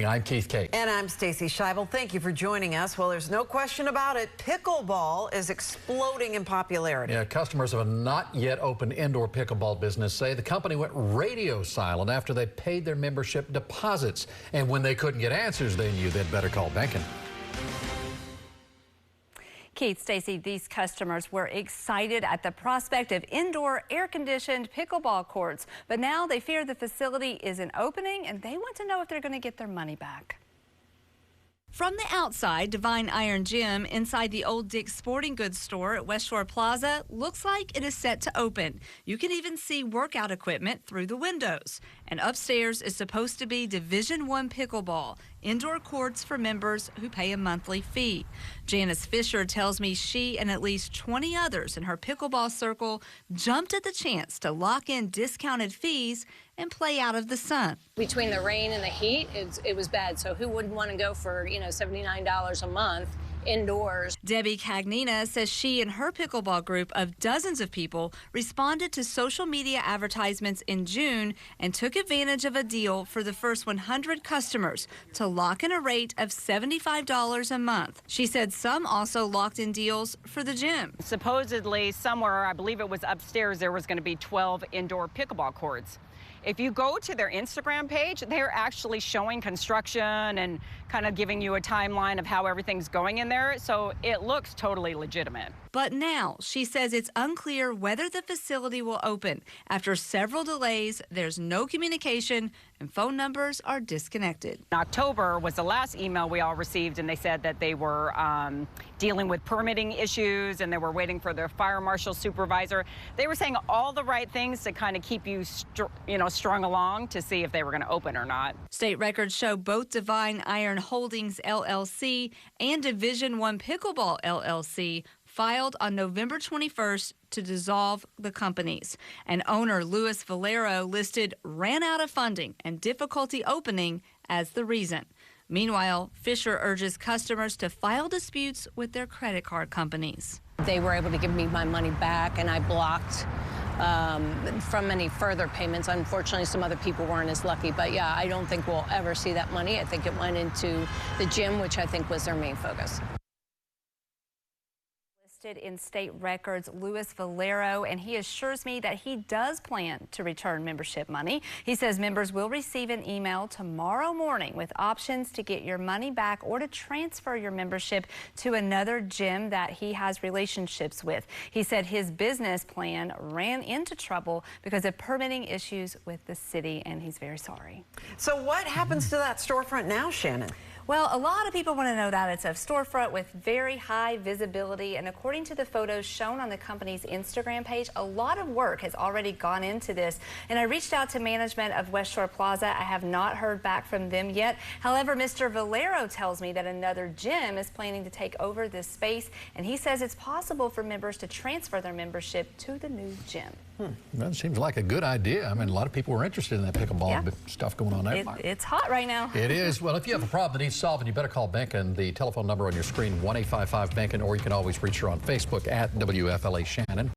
I'm Keith Case. And I'm Stacy Scheibel. Thank you for joining us. Well, there's no question about it. Pickleball is exploding in popularity. Yeah, customers of a not yet open indoor pickleball business say the company went radio silent after they paid their membership deposits. And when they couldn't get answers, they knew they'd better call banking. Keith, Stacy, these customers were excited at the prospect of indoor air-conditioned pickleball courts, but now they fear the facility isn't opening and they want to know if they're going to get their money back. From the outside, Divine Iron Gym inside the Old Dick's Sporting Goods store at West Shore Plaza looks like it is set to open. You can even see workout equipment through the windows. And upstairs is supposed to be Division I pickleball, indoor courts for members who pay a monthly fee. Janice Fisher tells me she and at least 20 others in her pickleball circle jumped at the chance to lock in discounted fees and play out of the sun. Between the rain and the heat, it was bad. So who wouldn't want to go for, $79 a month indoors? Debbie Cagnina says she and her pickleball group of dozens of people responded to social media advertisements in June and took advantage of a deal for the first 100 customers to lock in a rate of $75 a month. She said some also locked in deals for the gym. Supposedly somewhere, I believe it was upstairs, there was going to be 12 indoor pickleball courts. If you go to their Instagram page, they're actually showing construction and kind of giving you a timeline of how everything's going in there. So it looks totally legitimate. But now she says it's unclear whether the facility will open. After several delays, there's no communication and phone numbers are disconnected. October was the last email we all received, and they said that they were dealing with permitting issues and they were waiting for their fire marshal supervisor. They were saying all the right things to kind of keep you, strung along to see if they were going to open or not. State records show both Divine Iron Holdings LLC and Division I Pickleball LLC filed on November 21st to dissolve the companies. And owner Luis Valero listed ran out of funding and difficulty opening as the reason. Meanwhile, Fisher urges customers to file disputes with their credit card companies. They were able to give me my money back, and I blocked from any further payments. Unfortunately, some other people weren't as lucky. But yeah, I don't think we'll ever see that money. I think it went into the gym, which I think was their main focus. In state records, Luis Valero, and he assures me that he does plan to return membership money. He says members will receive an email tomorrow morning with options to get your money back or to transfer your membership to another gym that he has relationships with. He said his business plan ran into trouble because of permitting issues with the city, and he's very sorry. So what happens to that storefront now, Shannon? Well, a lot of people want to know that it's a storefront with very high visibility, and according to the photos shown on the company's Instagram page, a lot of work has already gone into this. And I reached out to management of West Shore Plaza. I have not heard back from them yet. However, Mr. Valero tells me that another gym is planning to take over this space, and he says it's possible for members to transfer their membership to the new gym. That seems like a good idea. I mean, a lot of people were interested in that pickleball stuff going on there. It's hot right now. It is. Well, if you have a problem that needs solving, you better call Bankin. The telephone number on your screen, 1-855-BANKIN, or you can always reach her on Facebook at WFLA Shannon.